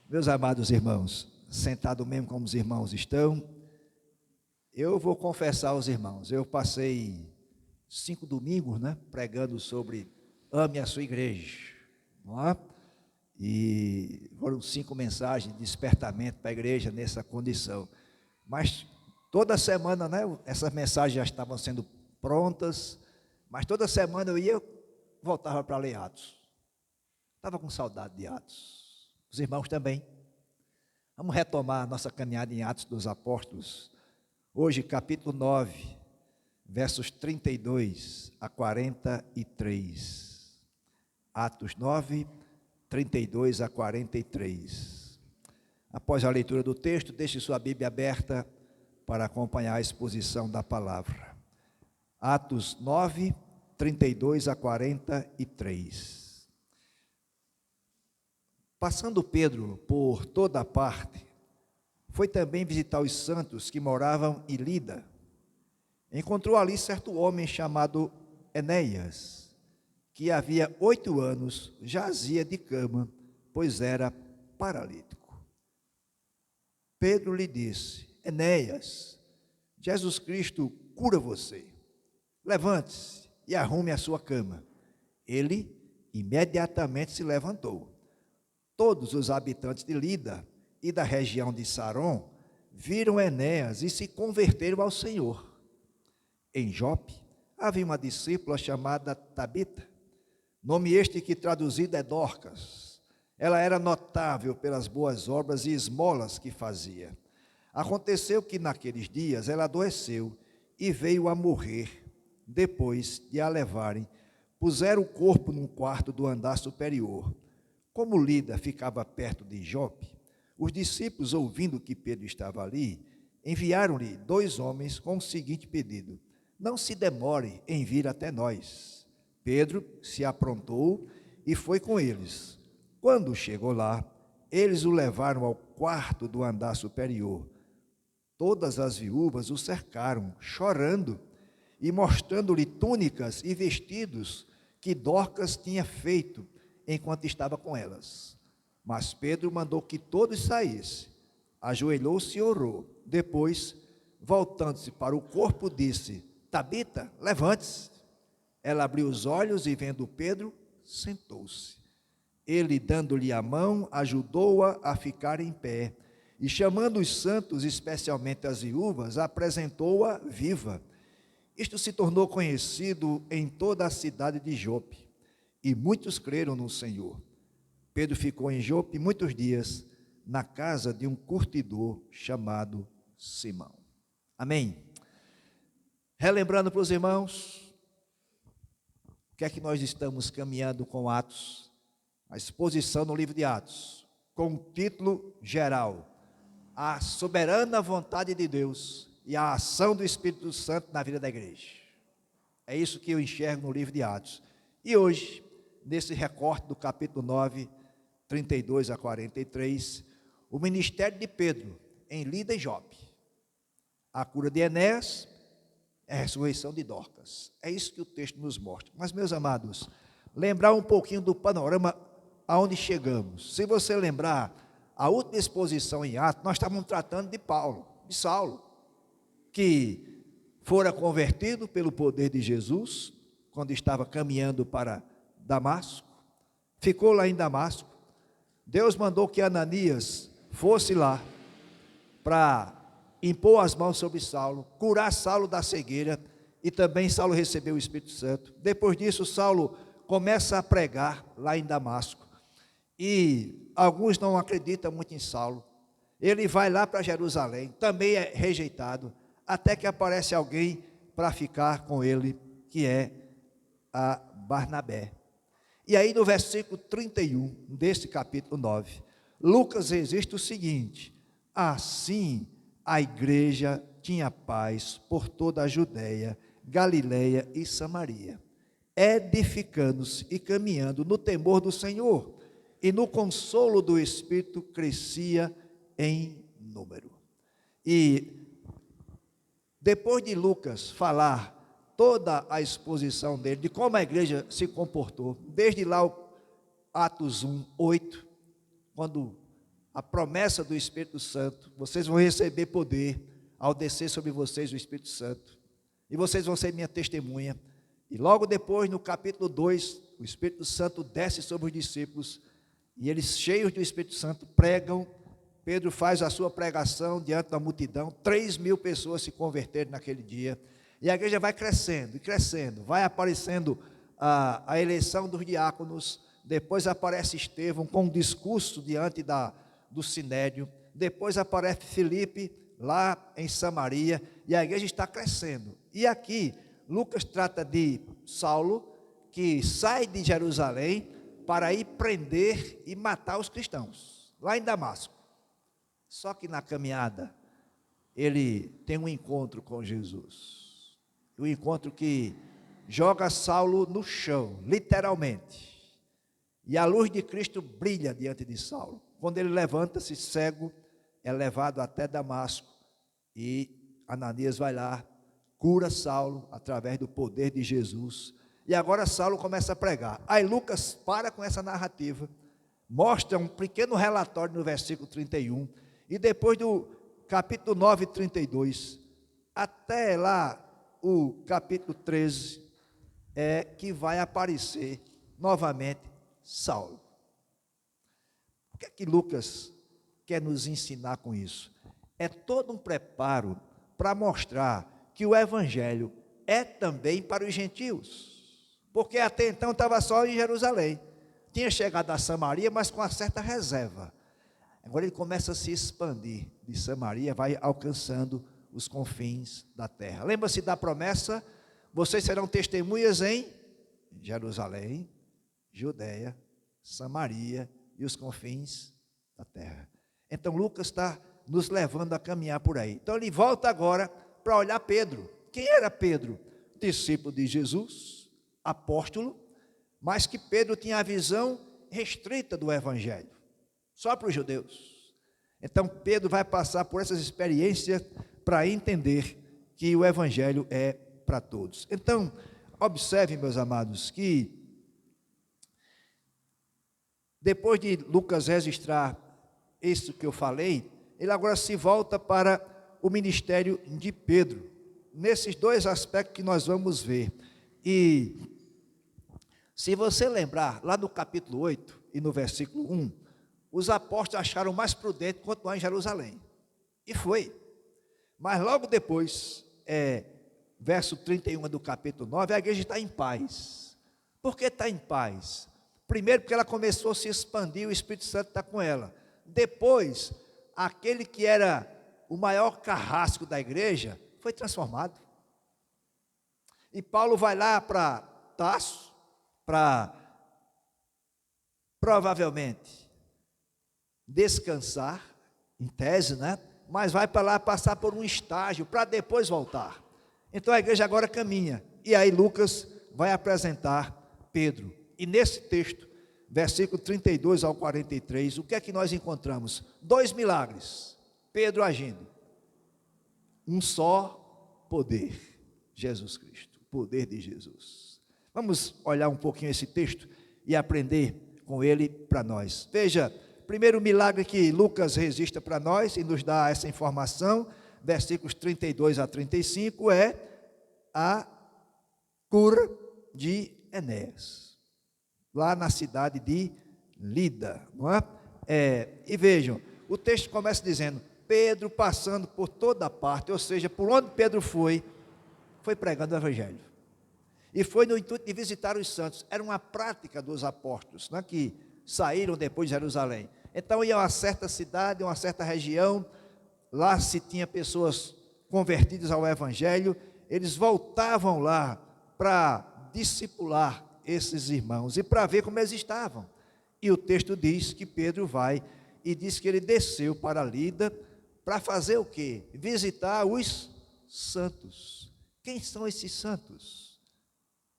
Meus amados irmãos, sentado mesmo como os irmãos estão, eu vou confessar aos irmãos, eu passei 5 domingos, pregando sobre ame a sua igreja, não é? E foram 5 mensagens de despertamento para a igreja nessa condição, mas toda semana, essas mensagens já estavam sendo prontas, mas toda semana voltava para ler Atos, estava com saudade de Atos, os irmãos também. Vamos retomar a nossa caminhada em Atos dos Apóstolos, hoje capítulo 9, versos 32 a 43, Atos 9, 32 a 43. Após a leitura do texto, deixe sua Bíblia aberta para acompanhar a exposição da palavra. Atos 9, 32 a 43. Passando Pedro por toda parte, foi também visitar os santos que moravam em Lida. Encontrou ali certo homem chamado Enéas, que havia 8 anos jazia de cama, pois era paralítico. Pedro lhe disse: Enéas, Jesus Cristo cura você. Levante-se e arrume a sua cama. Ele imediatamente se levantou. Todos os habitantes de Lida e da região de Saron viram Enéas e se converteram ao Senhor. Em Jope havia uma discípula chamada Tabita, nome este que traduzido é Dorcas. Ela era notável pelas boas obras e esmolas que fazia. Aconteceu que naqueles dias ela adoeceu e veio a morrer. Depois de a levarem, puseram o corpo num quarto do andar superior. Como Lida ficava perto de Jope, os discípulos, ouvindo que Pedro estava ali, enviaram-lhe 2 homens com o seguinte pedido: não se demore em vir até nós. Pedro se aprontou e foi com eles. Quando chegou lá, eles o levaram ao quarto do andar superior. Todas as viúvas o cercaram, chorando, e mostrando-lhe túnicas e vestidos que Dorcas tinha feito enquanto estava com elas. Mas Pedro mandou que todos saíssem. Ajoelhou-se e orou. Depois, voltando-se para o corpo, disse: Tabita, levante-se. Ela abriu os olhos e, vendo Pedro, sentou-se. Ele, dando-lhe a mão, ajudou-a a ficar em pé. E chamando os santos, especialmente as viúvas, apresentou-a viva. Isto se tornou conhecido em toda a cidade de Jope. E muitos creram no Senhor. Pedro ficou em Jope muitos dias, na casa de um curtidor chamado Simão. Amém? Relembrando para os irmãos, o que é que nós estamos caminhando com Atos? A exposição no livro de Atos, com o título geral: a soberana vontade de Deus e a ação do Espírito Santo na vida da igreja. É isso que eu enxergo no livro de Atos. E hoje, nesse recorte do capítulo 9, 32 a 43, o ministério de Pedro em Lida e Jope, a cura de Enéas, a ressurreição de Dorcas. É isso que o texto nos mostra. Mas, meus amados, lembrar um pouquinho do panorama aonde chegamos. Se você lembrar, a última exposição em Atos, nós estávamos tratando de Saulo, que fora convertido pelo poder de Jesus, quando estava caminhando para Damasco, ficou lá em Damasco. Deus mandou que Ananias fosse lá para impor as mãos sobre Saulo, curar Saulo da cegueira, e também Saulo recebeu o Espírito Santo. Depois disso, Saulo começa a pregar lá em Damasco, e alguns não acreditam muito em Saulo. Ele vai lá para Jerusalém, também é rejeitado, até que aparece alguém para ficar com ele, que é a Barnabé. E aí no versículo 31 desse capítulo 9, Lucas registra o seguinte: assim a igreja tinha paz por toda a Judéia, Galileia e Samaria, edificando-se e caminhando no temor do Senhor, e no consolo do Espírito crescia em número. E depois de Lucas falar toda a exposição dele, de como a igreja se comportou, desde lá o Atos 1, 8, quando a promessa do Espírito Santo, vocês vão receber poder ao descer sobre vocês o Espírito Santo, e vocês vão ser minha testemunha. E logo depois, no capítulo 2, o Espírito Santo desce sobre os discípulos, e eles, cheios do Espírito Santo, pregam. Pedro faz a sua pregação diante da multidão, 3.000 pessoas se converteram naquele dia, e a igreja vai crescendo e crescendo, vai aparecendo a eleição dos diáconos, depois aparece Estevão com um discurso diante do Sinédrio, depois aparece Filipe lá em Samaria, e a igreja está crescendo. E aqui, Lucas trata de Saulo, que sai de Jerusalém para ir prender e matar os cristãos, lá em Damasco. Só que na caminhada, ele tem um encontro com Jesus, um encontro que joga Saulo no chão, literalmente, e a luz de Cristo brilha diante de Saulo. Quando ele levanta-se cego, é levado até Damasco, e Ananias vai lá, cura Saulo através do poder de Jesus, e agora Saulo começa a pregar. Aí Lucas para com essa narrativa, mostra um pequeno relatório no versículo 31, e depois do capítulo 9, 32, até lá o capítulo 13, é que vai aparecer novamente Saulo. O que é que Lucas quer nos ensinar com isso? É todo um preparo para mostrar que o evangelho é também para os gentios, porque até então estava só em Jerusalém, tinha chegado a Samaria, mas com uma certa reserva. Agora ele começa a se expandir de Samaria, vai alcançando os confins da terra. Lembra-se da promessa? Vocês serão testemunhas em Jerusalém, Judeia, Samaria e os confins da terra. Então Lucas está nos levando a caminhar por aí. Então ele volta agora para olhar Pedro. Quem era Pedro? Discípulo de Jesus, apóstolo, mas que Pedro tinha a visão restrita do evangelho, só para os judeus. Então Pedro vai passar por essas experiências para entender que o evangelho é para todos. Então, observem, meus amados, que depois de Lucas registrar isso que eu falei, ele agora se volta para o ministério de Pedro, nesses dois aspectos que nós vamos ver. E se você lembrar, lá no capítulo 8 e no versículo 1, os apóstolos acharam mais prudente continuar em Jerusalém, e foi. Mas logo depois, verso 31 do capítulo 9, a igreja está em paz. Por que está em paz? Primeiro, porque ela começou a se expandir, o Espírito Santo está com ela. Depois, aquele que era o maior carrasco da igreja foi transformado. E Paulo vai lá para Tarso, para provavelmente descansar, em tese, né? Mas vai para lá passar por um estágio, para depois voltar. Então a igreja agora caminha, e aí Lucas vai apresentar Pedro. E nesse texto, versículo 32 ao 43, o que é que nós encontramos? 2 milagres, Pedro agindo. Um só poder, Jesus Cristo, o poder de Jesus. Vamos olhar um pouquinho esse texto e aprender com ele para nós. Veja, primeiro milagre que Lucas registra para nós e nos dá essa informação, versículos 32 a 35, é a cura de Enéas, lá na cidade de Lida, não é? E vejam, o texto começa dizendo, Pedro passando por toda parte, ou seja, por onde Pedro foi pregando o evangelho, e foi no intuito de visitar os santos. Era uma prática dos apóstolos, né, que saíram depois de Jerusalém. Então ia a uma certa cidade, uma certa região, lá se tinha pessoas convertidas ao evangelho, eles voltavam lá para discipular esses irmãos e para ver como eles estavam. E o texto diz que Pedro vai e diz que ele desceu para Lida para fazer o quê? Visitar os santos. Quem são esses santos?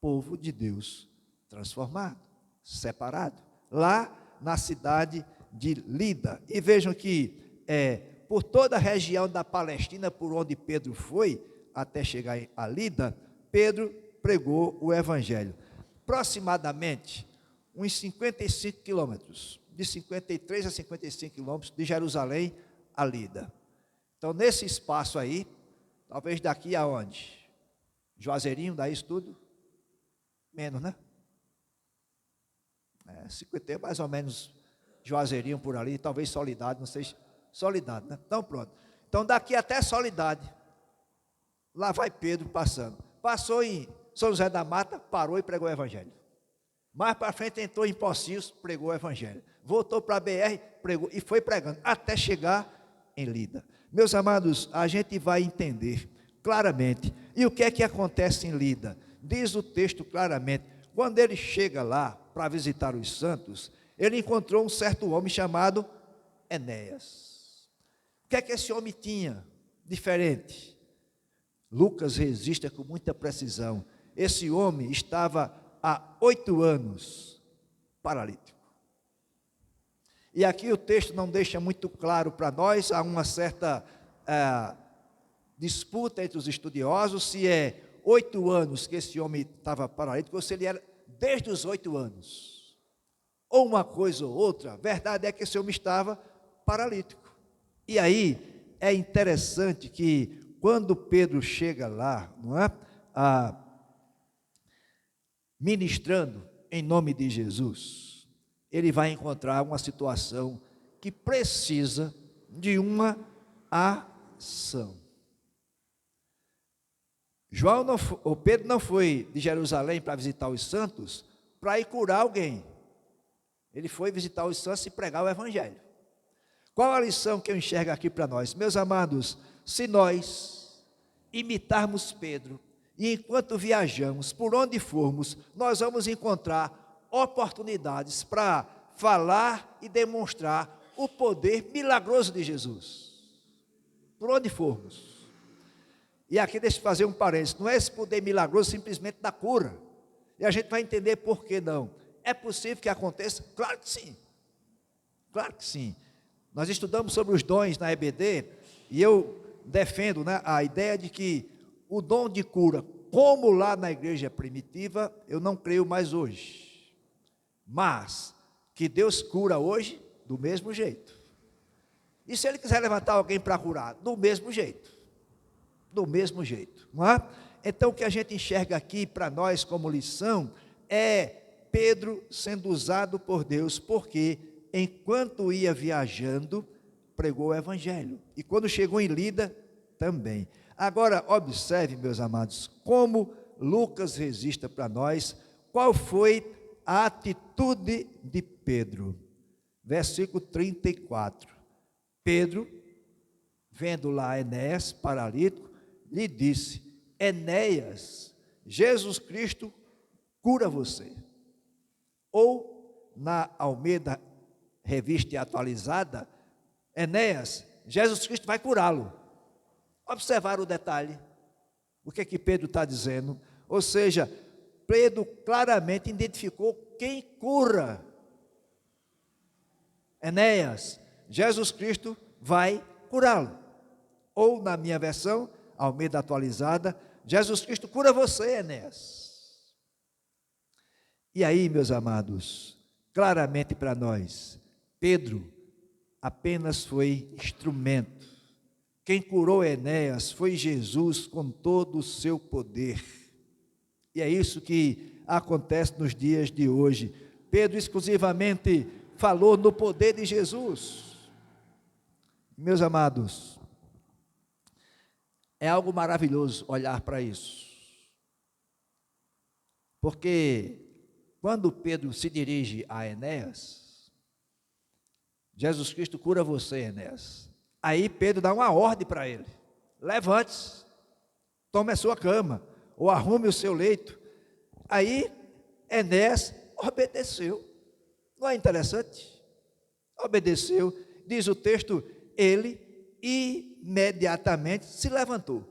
Povo de Deus transformado, separado, lá na cidade de Lida. E vejam que por toda a região da Palestina, por onde Pedro foi, até chegar a Lida, Pedro pregou o evangelho. Aproximadamente uns 55 quilômetros de 53 a 55 quilômetros de Jerusalém a Lida. Então, nesse espaço aí, talvez daqui aonde? Juazeirinho, dá isso tudo? Menos, né? 50 mais ou menos Juazeirinho por ali, talvez Soledade, não sei, Soledade, né? Então, pronto. Então, daqui até Soledade, lá vai Pedro passando. Passou em São José da Mata, parou e pregou o Evangelho. Mais para frente entrou em Pocios, pregou o Evangelho. Voltou para a BR, pregou e foi pregando, até chegar em Lida. Meus amados, a gente vai entender claramente. E o que é que acontece em Lida? Diz o texto claramente, quando ele chega lá para visitar os santos, ele encontrou um certo homem chamado Enéas. O que é que esse homem tinha diferente? Lucas registra com muita precisão. Esse homem estava há 8 anos paralítico. E aqui o texto não deixa muito claro para nós, há uma certa disputa entre os estudiosos, se é 8 anos que esse homem estava paralítico, ou se ele era desde os 8 anos. Ou uma coisa ou outra, a verdade é que esse homem estava paralítico. E aí, é interessante que, quando Pedro chega lá, não é? Ministrando em nome de Jesus, ele vai encontrar uma situação que precisa de uma ação. Pedro não foi de Jerusalém para visitar os santos para ir curar alguém. Ele foi visitar os santos e pregar o Evangelho. Qual a lição que eu enxergo aqui para nós? Meus amados, se nós imitarmos Pedro, e enquanto viajamos, por onde formos, nós vamos encontrar oportunidades para falar e demonstrar o poder milagroso de Jesus. Por onde formos. E aqui deixa eu fazer um parênteses, não é esse poder milagroso simplesmente da cura. E a gente vai entender por que não. É possível que aconteça? Claro que sim. Claro que sim. Nós estudamos sobre os dons na EBD, e eu defendo, né, a ideia de que o dom de cura, como lá na igreja primitiva, eu não creio mais hoje. Mas que Deus cura hoje do mesmo jeito. E se Ele quiser levantar alguém para curar? Do mesmo jeito. Do mesmo jeito, não é? Então o que a gente enxerga aqui para nós como lição é Pedro sendo usado por Deus, porque enquanto ia viajando, pregou o Evangelho. E quando chegou em Lida, também. Agora, observe, meus amados, como Lucas registra para nós qual foi a atitude de Pedro. Versículo 34. Pedro, vendo lá Enéas, paralítico, lhe disse: Enéas, Jesus Cristo cura você. Ou, na Almeida Revista e Atualizada, Enéas, Jesus Cristo vai curá-lo. Observaram o detalhe? O que é que Pedro está dizendo? Ou seja, Pedro claramente identificou quem cura. Enéas, Jesus Cristo vai curá-lo. Ou, na minha versão, Almeida Atualizada, Jesus Cristo cura você, Enéas. E aí, meus amados, claramente para nós, Pedro apenas foi instrumento. Quem curou Enéas foi Jesus com todo o seu poder. E é isso que acontece nos dias de hoje. Pedro exclusivamente falou no poder de Jesus. Meus amados, é algo maravilhoso olhar para isso. Porque quando Pedro se dirige a Enéas, Jesus Cristo cura você, Enéas. Aí Pedro dá uma ordem para ele: levante-se, tome a sua cama, ou arrume o seu leito. Aí Enéas obedeceu. Não é interessante? Obedeceu. Diz o texto, ele imediatamente se levantou.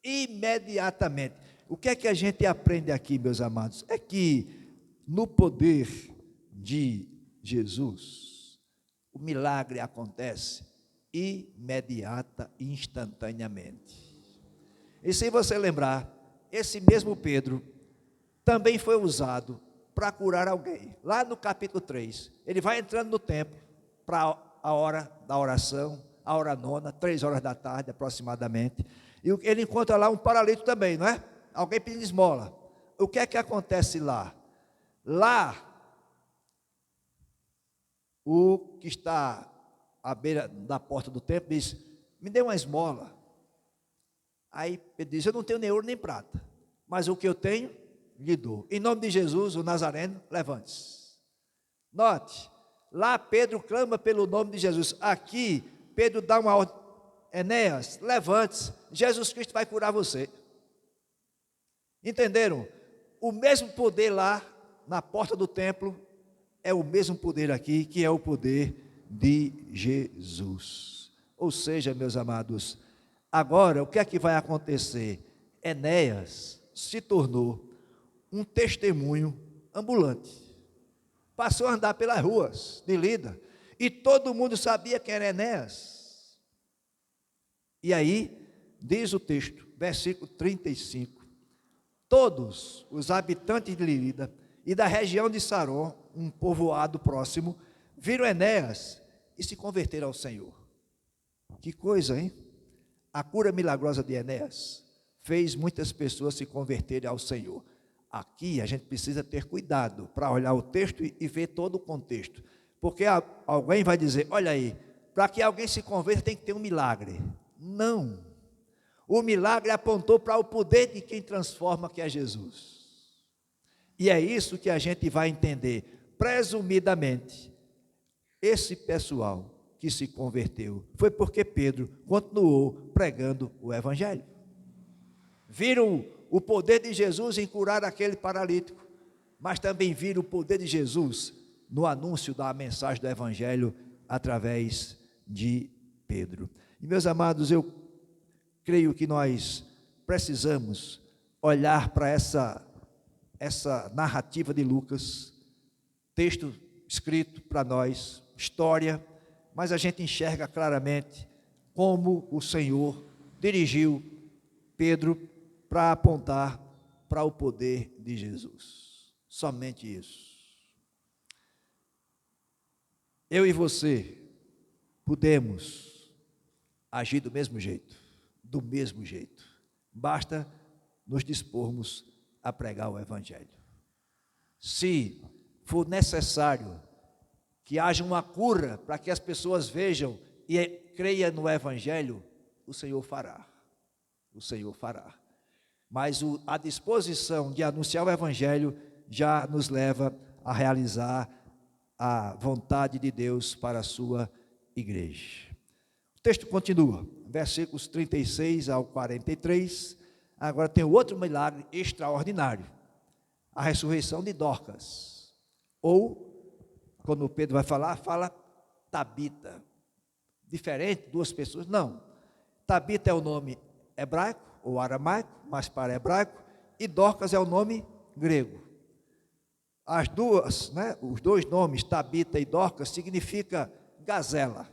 Imediatamente. O que é que a gente aprende aqui, meus amados? É que no poder de Jesus, o milagre acontece imediata, instantaneamente. E se você lembrar, esse mesmo Pedro também foi usado para curar alguém. Lá no capítulo 3, ele vai entrando no templo para a hora da oração, a hora nona, 3 horas da tarde aproximadamente, e ele encontra lá um paralítico também, não é? Alguém pedindo esmola. O que é que acontece lá? Lá, o que está à beira da porta do templo diz: me dê uma esmola. Aí Pedro diz: eu não tenho nem ouro nem prata, mas o que eu tenho, lhe dou. Em nome de Jesus, o Nazareno, levante-se. Note, lá Pedro clama pelo nome de Jesus. Aqui, Pedro dá uma ordem: Enéas, levante-se, Jesus Cristo vai curar você. Entenderam? O mesmo poder lá, na porta do templo, é o mesmo poder aqui, que é o poder de Jesus. Ou seja, meus amados, agora o que é que vai acontecer? Enéas se tornou um testemunho ambulante. Passou a andar pelas ruas de Lida, e todo mundo sabia quem era Enéas. E aí, diz o texto, versículo 35, todos os habitantes de Lida e da região de Saron, um povoado próximo, viram Enéas e se converteram ao Senhor. Que coisa, hein? A cura milagrosa de Enéas fez muitas pessoas se converterem ao Senhor. Aqui a gente precisa ter cuidado para olhar o texto e ver todo o contexto, porque alguém vai dizer: olha aí, para que alguém se converta tem que ter um milagre. Não, o milagre apontou para o poder de quem transforma, que é Jesus, e é isso que a gente vai entender. Presumidamente, esse pessoal que se converteu foi porque Pedro continuou pregando o Evangelho. Viram o poder de Jesus em curar aquele paralítico, mas também viram o poder de Jesus no anúncio da mensagem do Evangelho através de Pedro. E, meus amados, eu creio que nós precisamos olhar para essa narrativa de Lucas, texto escrito para nós, história, mas a gente enxerga claramente como o Senhor dirigiu Pedro para apontar para o poder de Jesus. Somente isso. Eu e você podemos agir do mesmo jeito, basta nos dispormos a pregar o Evangelho. Se for necessário que haja uma cura para que as pessoas vejam e creiam no Evangelho, o Senhor fará. Mas a disposição de anunciar o Evangelho já nos leva a realizar a vontade de Deus para a sua igreja. O texto continua, versículos 36 ao 43, agora tem outro milagre extraordinário, a ressurreição de Dorcas, ou, quando Pedro vai falar, fala Tabita, diferente, 2 pessoas, não, Tabita é o nome hebraico, ou aramaico, mas para hebraico, e Dorcas é o nome grego. As duas, os 2 nomes, Tabita e Dorcas, significa gazela,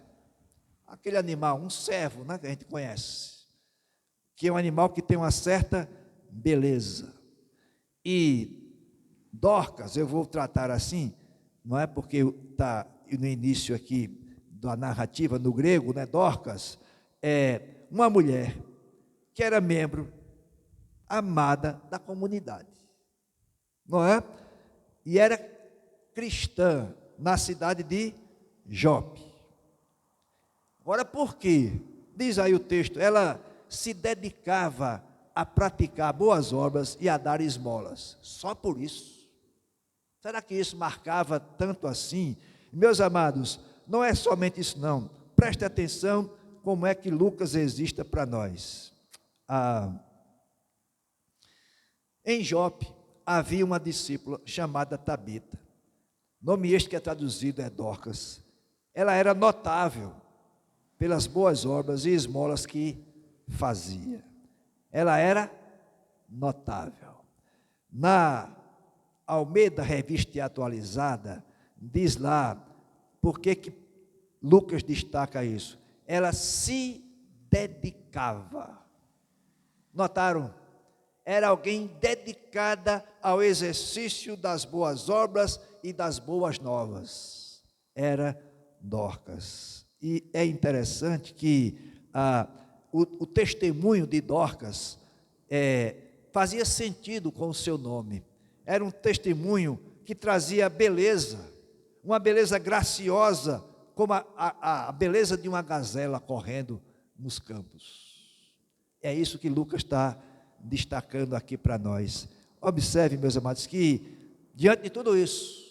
aquele animal, um cervo, que a gente conhece, que é um animal que tem uma certa beleza. E Dorcas, eu vou tratar assim, não é porque está no início aqui da narrativa no grego, Dorcas é uma mulher que era membro amada da comunidade, não é? E era cristã na cidade de Jope. Agora, por quê? Diz aí o texto, ela se dedicava a praticar boas obras e a dar esmolas, só por isso. Será que isso marcava tanto assim? Meus amados, não é somente isso não, preste atenção como é que Lucas registra para nós. Em Jope havia uma discípula chamada Tabita, nome este que é traduzido é Dorcas. Ela era notável pelas boas obras e esmolas que fazia. Ela era notável. Na Almeida Revista e Atualizada, diz lá, por que Lucas destaca isso? Ela se dedicava. Notaram? era alguém dedicada ao exercício das boas obras e das boas novas. Era Dorcas. E é interessante que o testemunho de Dorcas fazia sentido com o seu nome. Era um testemunho que trazia beleza, uma beleza graciosa, como a beleza de uma gazela correndo nos campos. É isso que Lucas está destacando aqui para nós. Observe, meus amados, que diante de tudo isso,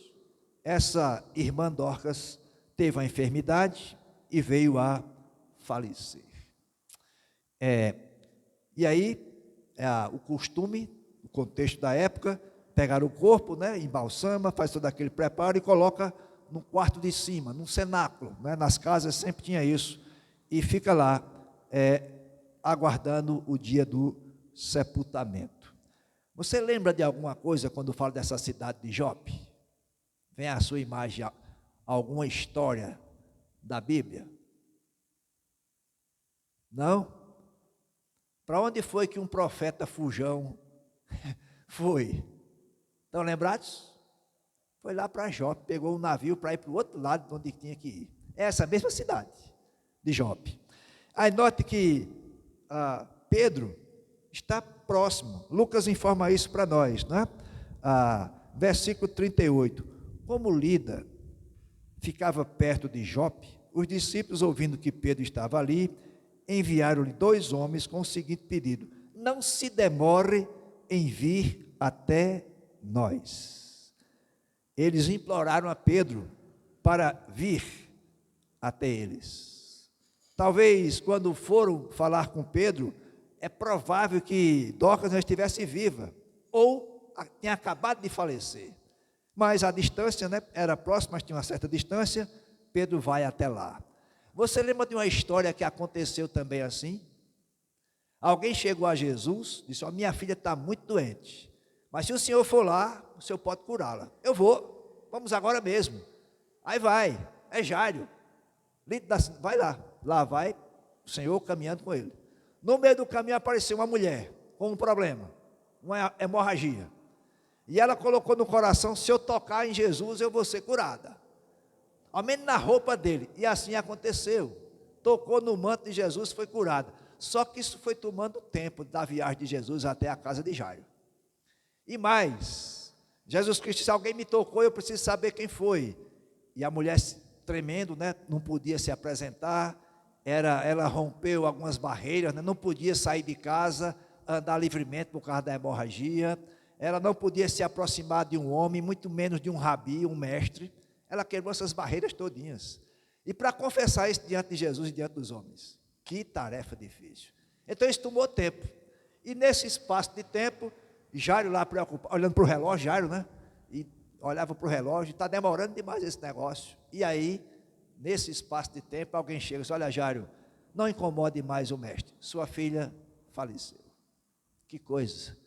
essa irmã Dorcas teve uma enfermidade e veio a falecer. E aí, o costume, o contexto da época, pegar o corpo, embalsama, faz todo aquele preparo e coloca no quarto de cima, num cenáculo, nas casas sempre tinha isso, e fica lá, aguardando o dia do sepultamento. Você lembra de alguma coisa quando fala dessa cidade de Jope? Vem à sua imagem alguma história da Bíblia? Não? Para onde foi que um profeta fujão foi? Estão lembrados? Foi lá para Jope, pegou um navio para ir para o outro lado de onde tinha que ir. É essa mesma cidade de Jope. Aí note que Pedro está próximo. Lucas informa isso para nós, versículo 38. Como Lida ficava perto de Jope, os discípulos, ouvindo que Pedro estava ali, enviaram-lhe 2 homens com o seguinte pedido: não se demore em vir até nós. Eles imploraram a Pedro para vir até eles. Talvez quando foram falar com Pedro, é provável que Dorcas não estivesse viva, ou tinha acabado de falecer. Mas a distância, era próxima, mas tinha uma certa distância. Pedro vai até lá. Você lembra de uma história que aconteceu também assim? Alguém chegou a Jesus, disse: minha filha está muito doente, mas se o senhor for lá, o senhor pode curá-la. Eu vou, vamos agora mesmo. Aí vai, é Jairo, vai lá vai o senhor caminhando com ele. No meio do caminho apareceu uma mulher com um problema, uma hemorragia, e ela colocou no coração: se eu tocar em Jesus, eu vou ser curada, ao menos na roupa dele. E assim aconteceu, tocou no manto de Jesus, foi curada. Só que isso foi tomando tempo da viagem de Jesus até a casa de Jairo. E mais, Jesus Cristo disse: alguém me tocou, eu preciso saber quem foi. E a mulher, tremendo, não podia se apresentar, ela rompeu algumas barreiras, não podia sair de casa, andar livremente por causa da hemorragia, ela não podia se aproximar de um homem, muito menos de um rabi, um mestre. Ela quebrou essas barreiras todinhas. E para confessar isso diante de Jesus e diante dos homens, que tarefa difícil. Então isso tomou tempo. E nesse espaço de tempo, Jairo lá preocupado, olhando para o relógio, e olhava para o relógio: está demorando demais esse negócio. E aí, nesse espaço de tempo, alguém chega e diz: olha, Jairo, não incomode mais o mestre, sua filha faleceu. Que coisa.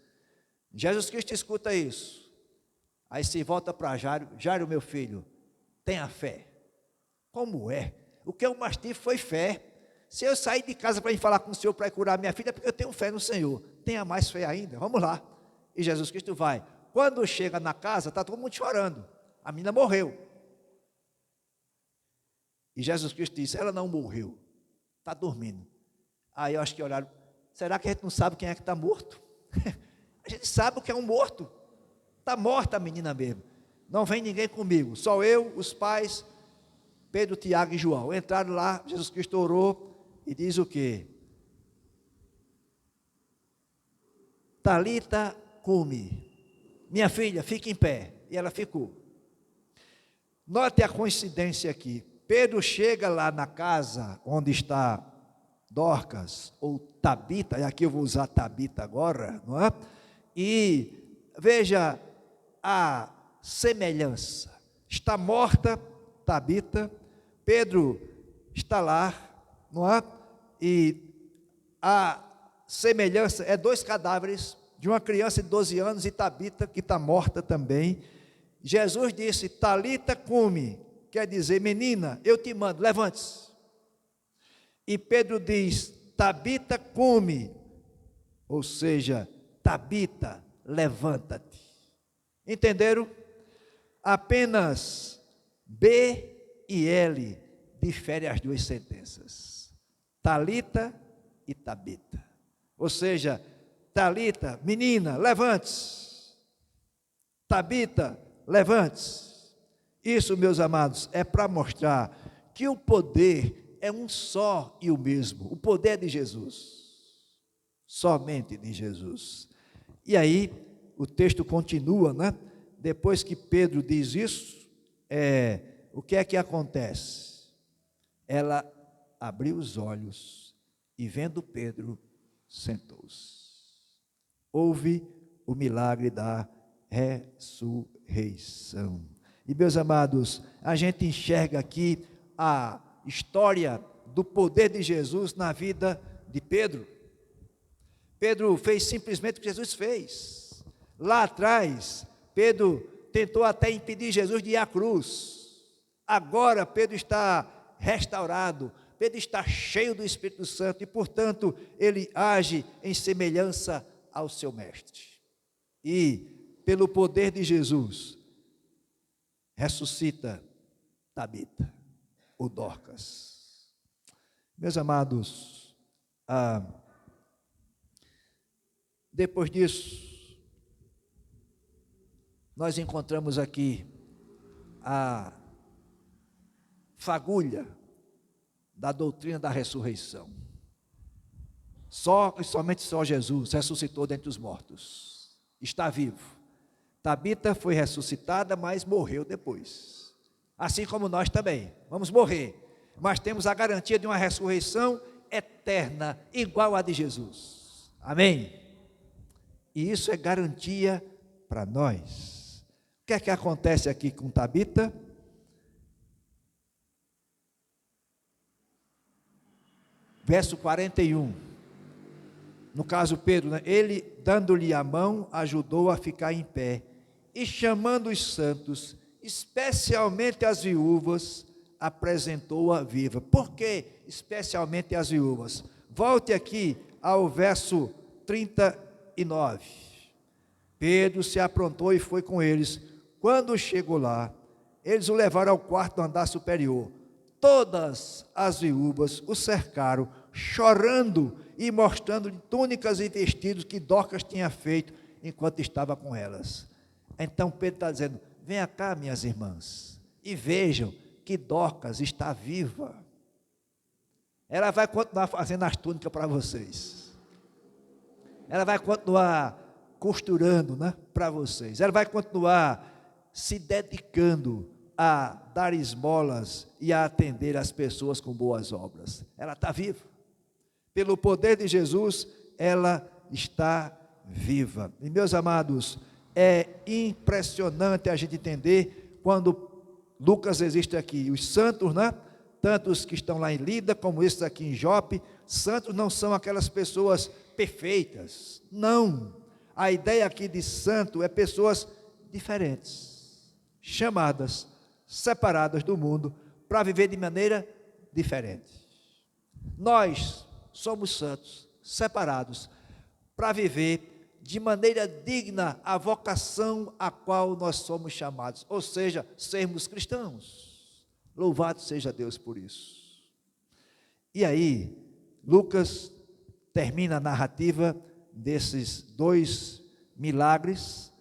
Jesus Cristo escuta isso. Aí se volta para Jairo: Jairo, meu filho, tenha fé. Como é? O que eu mais tive foi fé. Se eu sair de casa para ir falar com o Senhor para curar minha filha, é porque eu tenho fé no Senhor. Tenha mais fé ainda, vamos lá. E Jesus Cristo vai. Quando chega na casa, está todo mundo chorando. A menina morreu. E Jesus Cristo disse: ela não morreu, está dormindo. Aí eu acho que olharam: será que a gente não sabe quem é que está morto? A gente sabe o que é um morto. Está morta a menina mesmo. Não vem ninguém comigo, só eu, os pais, Pedro, Tiago e João. Entraram lá, Jesus Cristo orou e diz o quê? Talita cumi, minha filha, fique em pé. E ela ficou. Note a coincidência aqui. Pedro chega lá na casa onde está Dorcas, ou Tabita, e aqui eu vou usar Tabita agora, não é? E veja a semelhança. Está morta Tabita, Pedro está lá, não é? E a semelhança é 2 cadáveres de uma criança de 12 anos e Tabita, que está morta também. Jesus disse: Talita cumi, quer dizer, menina, eu te mando, levante-se. E Pedro diz: Tabita cumi, ou seja, Tabita, levanta-te. Entenderam? Apenas B e L diferem as duas sentenças. Talita e Tabita. Ou seja, Talita, menina, levante-se. Tabita, levante-se. Isso, meus amados, é para mostrar que o poder é um só e o mesmo. O poder é de Jesus. Somente de Jesus. E aí, o texto continua, né? Depois que Pedro diz isso, o que é que acontece? Ela abriu os olhos e, vendo Pedro, sentou-se. Houve o milagre da ressurreição. E, meus amados, a gente enxerga aqui a história do poder de Jesus na vida de Pedro. Pedro fez simplesmente o que Jesus fez. Lá atrás, Pedro tentou até impedir Jesus de ir à cruz. Agora Pedro está restaurado, Pedro está cheio do Espírito Santo e, portanto, ele age em semelhança ao seu mestre. E, pelo poder de Jesus, ressuscita Tabita, ou Dorcas. Meus amados, depois disso, nós encontramos aqui a fagulha da doutrina da ressurreição. Somente Jesus ressuscitou dentre os mortos. Está vivo. Tabita foi ressuscitada, mas morreu depois. Assim como nós também. Vamos morrer. Mas temos a garantia de uma ressurreição eterna, igual à de Jesus. Amém? E isso é garantia para nós. O que é que acontece aqui com Tabita? Verso 41. No caso Pedro, né? Ele, dando-lhe a mão, ajudou a ficar em pé. E chamando os santos, especialmente as viúvas, apresentou-a viva. Por que especialmente as viúvas? Volte aqui ao verso 39. Pedro se aprontou e foi com eles. Quando chegou lá, eles o levaram ao quarto andar superior. Todas as viúvas o cercaram, chorando e mostrando-lhe túnicas e vestidos que Dorcas tinha feito enquanto estava com elas. Então Pedro está dizendo: venha cá, minhas irmãs, e vejam que Dorcas está viva. Ela vai continuar fazendo as túnicas para vocês. Ela vai continuar costurando, né, para vocês. Ela vai continuar se dedicando a dar esmolas e a atender as pessoas com boas obras. Ela está viva. Pelo poder de Jesus, ela está viva. E, meus amados, é impressionante a gente entender quando Lucas existe aqui. Os santos, né? Tanto os que estão lá em Lida, como esses aqui em Jope, santos não são aquelas pessoas perfeitas. Não. A ideia aqui de santo é pessoas diferentes, chamadas, separadas do mundo, para viver de maneira diferente. Nós somos santos, separados, para viver de maneira digna a vocação a qual nós somos chamados, ou seja, sermos cristãos. Louvado seja Deus por isso. E aí, Lucas termina a narrativa desses dois milagres,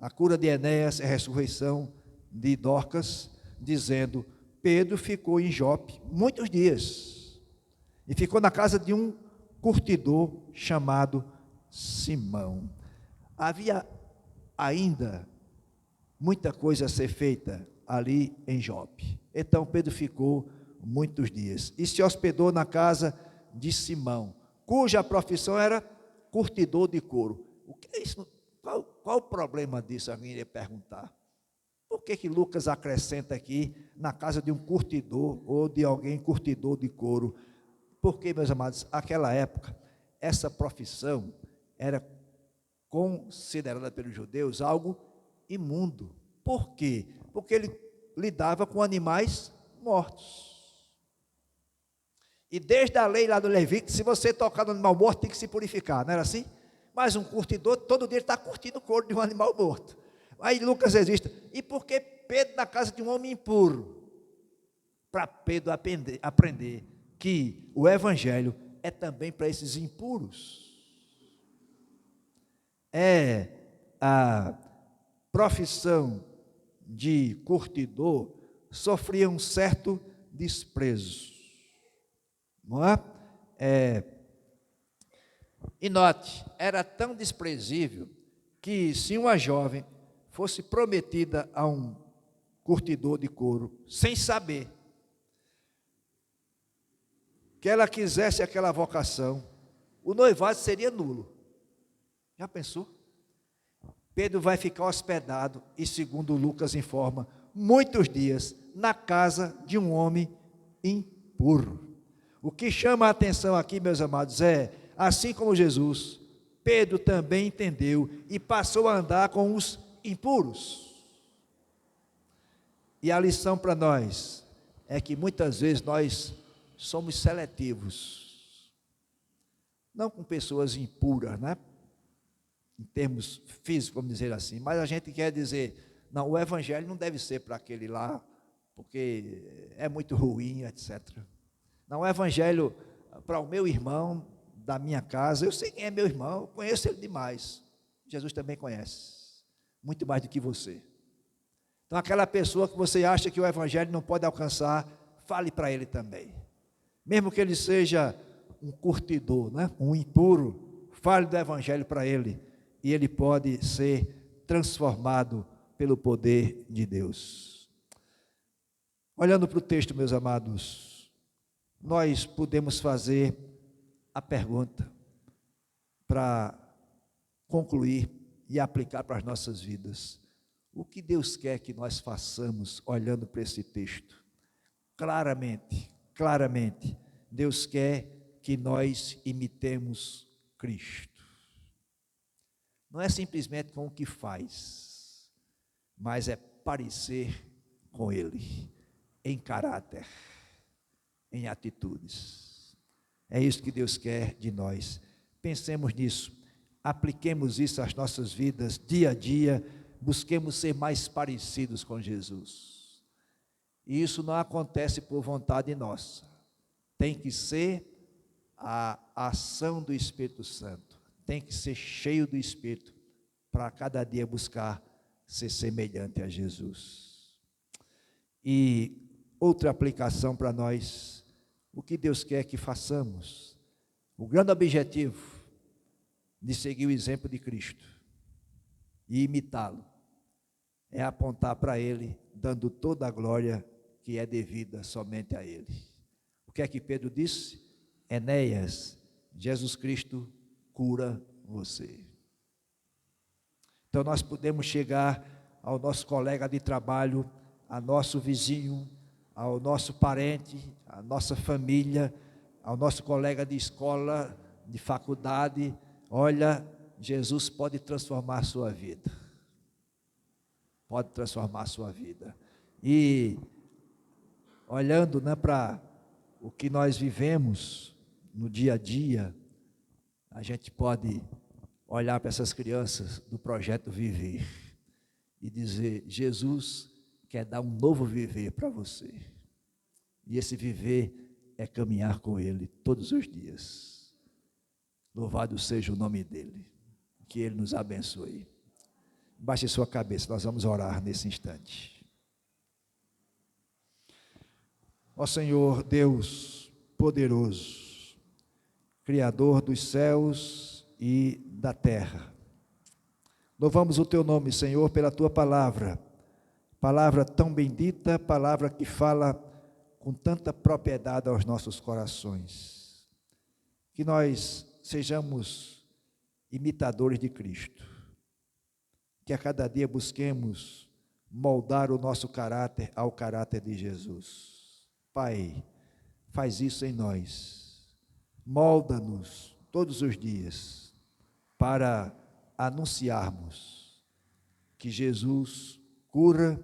a cura de Enéas e a ressurreição de Dorcas, dizendo: Pedro ficou em Jope muitos dias, e ficou na casa de um curtidor chamado Simão. Havia ainda muita coisa a ser feita ali em Jope. Então Pedro ficou muitos dias e se hospedou na casa de Simão, cuja profissão era curtidor de couro. O que é isso? Qual o problema disso? Alguém iria perguntar. Por que Lucas acrescenta aqui na casa de um curtidor ou de alguém curtidor de couro? Porque, meus amados, naquela época, essa profissão era considerada pelos judeus algo imundo. Por quê? Porque ele lidava com animais mortos. E desde a lei lá do Levítico, se você tocar no animal morto, tem que se purificar, não era assim? Mas um curtidor, todo dia ele está curtindo o couro de um animal morto. Aí Lucas registra, e por que Pedro na casa de um homem impuro? Para Pedro aprender que o evangelho é também para esses impuros. A profissão de curtidor sofria um certo desprezo, não é? E note, era tão desprezível que se uma jovem fosse prometida a um curtidor de couro, sem saber que ela quisesse aquela vocação, o noivado seria nulo. Já pensou? Pedro vai ficar hospedado, e segundo Lucas informa, muitos dias na casa de um homem impuro. O que chama a atenção aqui, meus amados, assim como Jesus, Pedro também entendeu e passou a andar com os impuros. E a lição para nós é que muitas vezes nós somos seletivos, não com pessoas impuras, né? Em termos físicos, vamos dizer assim, mas a gente quer dizer, não, o evangelho não deve ser para aquele lá, porque é muito ruim, etc. Não, o evangelho para o meu irmão da minha casa, eu sei quem é meu irmão, eu conheço ele demais, Jesus também conhece, muito mais do que você. Então aquela pessoa que você acha que o evangelho não pode alcançar, fale para ele também, mesmo que ele seja um curtidor, né? Um impuro, fale do evangelho para ele, e ele pode ser transformado pelo poder de Deus. Olhando para o texto, meus amados, nós podemos fazer a pergunta para concluir e aplicar para as nossas vidas. O que Deus quer que nós façamos olhando para esse texto? Claramente, Deus quer que nós imitemos Cristo. Não é simplesmente com o que faz, mas é parecer com Ele, em caráter, em atitudes. É isso que Deus quer de nós. Pensemos nisso, apliquemos isso às nossas vidas, dia a dia, busquemos ser mais parecidos com Jesus. E isso não acontece por vontade nossa, tem que ser a ação do Espírito Santo, tem que ser cheio do Espírito, para cada dia buscar ser semelhante a Jesus. E outra aplicação para nós, o que Deus quer que façamos, o grande objetivo de seguir o exemplo de Cristo e imitá-lo, é apontar para Ele, dando toda a glória que é devida somente a Ele. O que é que Pedro disse? Enéas, Jesus Cristo cura você. Então nós podemos chegar ao nosso colega de trabalho, ao nosso vizinho, ao nosso parente, à nossa família, ao nosso colega de escola, de faculdade. Olha, Jesus pode transformar a sua vida. Pode transformar a sua vida. E olhando, né, para o que nós vivemos no dia a dia, a gente pode olhar para essas crianças do projeto Viver e dizer, Jesus quer dar um novo viver para você. E esse viver é caminhar com Ele todos os dias. Louvado seja o nome dEle. Que Ele nos abençoe. Baixe sua cabeça, nós vamos orar nesse instante. Ó Senhor Deus poderoso, Criador dos céus e da terra, louvamos o Teu nome, Senhor, pela Tua palavra, palavra tão bendita, palavra que fala com tanta propriedade aos nossos corações, que nós sejamos imitadores de Cristo, que a cada dia busquemos moldar o nosso caráter ao caráter de Jesus. Pai, faz isso em nós, molda-nos todos os dias, para anunciarmos que Jesus cura,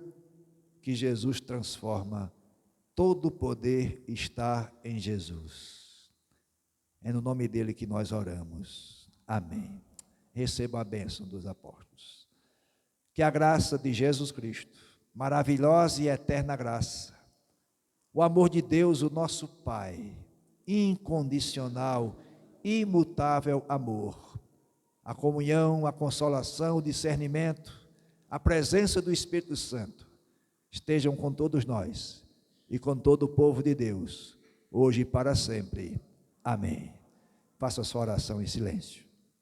que Jesus transforma, todo o poder está em Jesus. É no nome dele que nós oramos. Amém. recebam a bênção dos apóstolos. Que a graça de Jesus Cristo, maravilhosa e eterna graça, o amor de Deus, o nosso Pai, incondicional, imutável amor, a comunhão, a consolação, o discernimento, a presença do Espírito Santo, estejam com todos nós e com todo o povo de Deus, hoje e para sempre. Amém. Faça a sua oração em silêncio.